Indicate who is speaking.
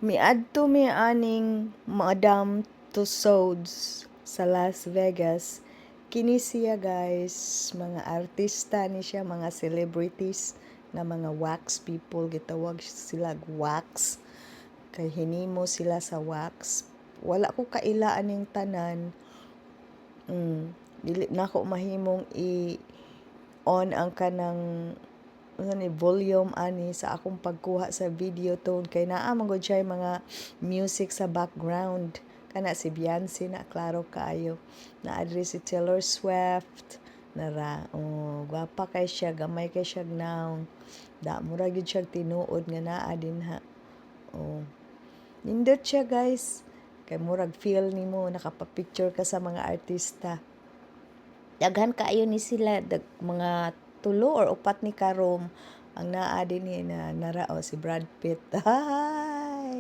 Speaker 1: Miadto mi aning Madame Tussauds sa Las Vegas. Kini siya guys, mga artista ni siya, mga celebrities na mga wax people, gitawag sila wax. Kay hinimo sila sa wax. Wala ko kailaan ning tanan. Dili na ako mahimong i-on ang kanang ni volume ani sa akong pagkuha sa video tone kay naa man gud siya mga music sa background kana si Beyonce na klaro kaayo na adri si Taylor Swift nara gwapa kay siya, gamay kay siya naong da mura gid siya tinuod nga naa dinha. Nindot siya guys kay murag feel nimo nakapapicture ka sa mga artista. Daghan kaayo ni sila, mga 3 or 4 ni karom ang naa dinhi na narao si Brad Pitt.